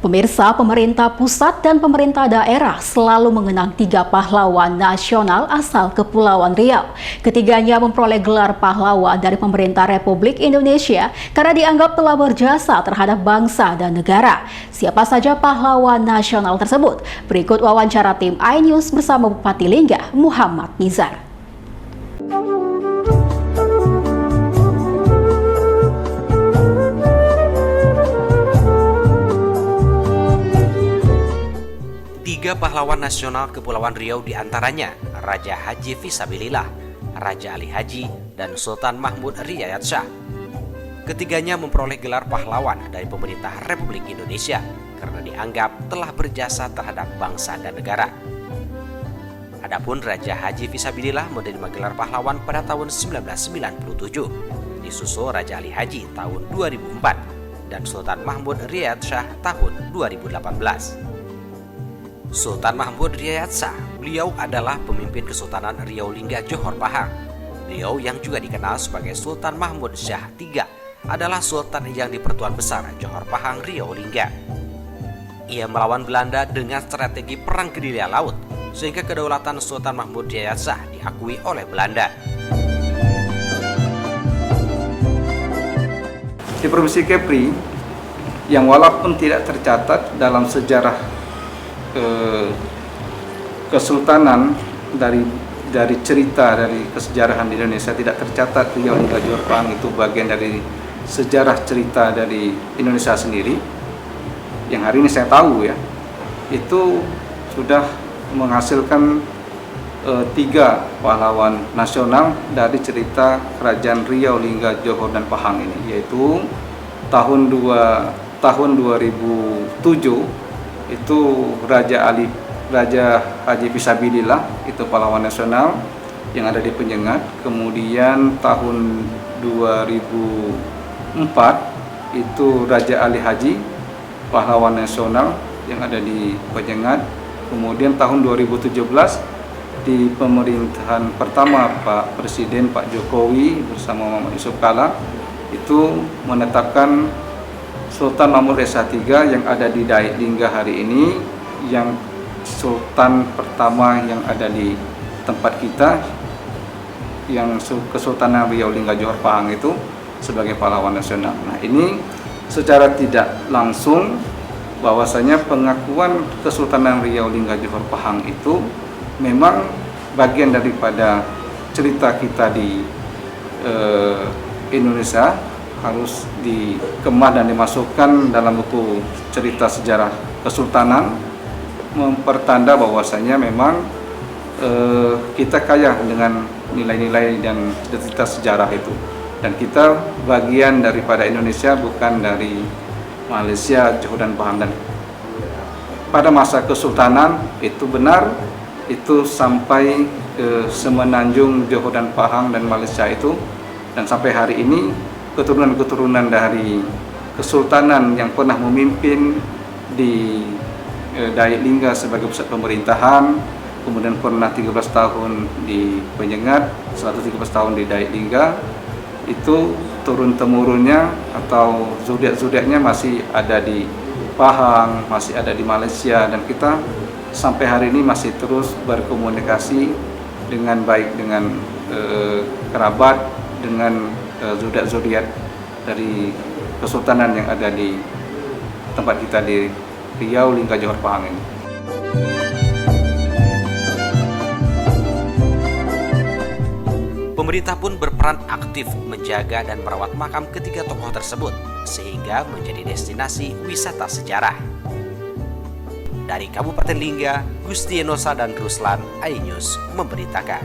Pemirsa, pemerintah pusat dan pemerintah daerah selalu mengenang 3 pahlawan nasional asal Kepulauan Riau. Ketiganya memperoleh gelar pahlawan dari pemerintah Republik Indonesia karena dianggap telah berjasa terhadap bangsa dan negara. Siapa saja pahlawan nasional tersebut? Berikut wawancara tim iNews bersama Bupati Lingga, Muhammad Nizar. Tiga pahlawan nasional Kepulauan Riau diantaranya Raja Haji Fisabilillah, Raja Ali Haji, dan Sultan Mahmud Riyad Shah. Ketiganya memperoleh gelar pahlawan dari pemerintah Republik Indonesia karena dianggap telah berjasa terhadap bangsa dan negara. Adapun Raja Haji Fisabilillah menerima gelar pahlawan pada tahun 1997, disusul Raja Ali Haji tahun 2004 dan Sultan Mahmud Riyad Shah tahun 2018. Sultan Mahmud Riyad Shah, beliau adalah pemimpin Kesultanan Riau Lingga Johor Pahang. Beliau yang juga dikenal sebagai Sultan Mahmud Shah III adalah Sultan yang di Pertuan Besar Johor Pahang Riau Lingga. Ia melawan Belanda dengan strategi perang gerilya laut, sehingga kedaulatan Sultan Mahmud Riyad Shah diakui oleh Belanda. Di Provinsi Kepri, yang walaupun tidak tercatat dalam sejarah kesultanan dari cerita dari kesejarahan di Indonesia, tidak tercatat Riau Lingga Johor Pahang itu bagian dari sejarah cerita dari Indonesia sendiri. Yang hari ini saya tahu ya, itu sudah menghasilkan 3 pahlawan nasional dari cerita Kerajaan Riau Lingga Johor dan Pahang ini, yaitu tahun 2007 itu Raja Haji Fisabilillah, itu pahlawan nasional yang ada di Penyengat. Kemudian tahun 2004 itu Raja Ali Haji, pahlawan nasional yang ada di Penyengat. Kemudian tahun 2017 di pemerintahan pertama Pak Presiden Pak Jokowi bersama Muhammad Yusuf Kalla itu menetapkan Sultan Mahmud Riyad Shah III yang ada di Daik Lingga hari ini, yang Sultan pertama yang ada di tempat kita, yang Kesultanan Riau Lingga Johor Pahang itu sebagai pahlawan nasional. Nah, ini secara tidak langsung bahwasanya pengakuan Kesultanan Riau Lingga Johor Pahang itu memang bagian daripada cerita kita di Indonesia, harus dikemas dan dimasukkan dalam buku cerita sejarah kesultanan, mempertanda bahwasanya memang kita kaya dengan nilai-nilai dan cerita sejarah itu, dan kita bagian daripada Indonesia, bukan dari Malaysia, Johor dan Pahang. Dan pada masa kesultanan itu benar, itu sampai ke semenanjung Johor dan Pahang dan Malaysia itu, dan sampai hari ini keturunan-keturunan dari kesultanan yang pernah memimpin di Daik Lingga sebagai pusat pemerintahan, kemudian pernah 13 tahun di Penyengat, 113 tahun di Daik Lingga, itu turun-temurunnya atau zodiak-zodiaknya masih ada di Pahang, masih ada di Malaysia, dan kita sampai hari ini masih terus berkomunikasi dengan baik dengan kerabat, dengan zodiak-zodiak dari kesultanan yang ada di tempat kita di Riau Lingga Johor Pahang ini. Pemerintah pun berperan aktif menjaga dan merawat makam ketiga tokoh tersebut sehingga menjadi destinasi wisata sejarah. Dari Kabupaten Lingga, Gusti Enosa dan Ruslan, iNews memberitakan.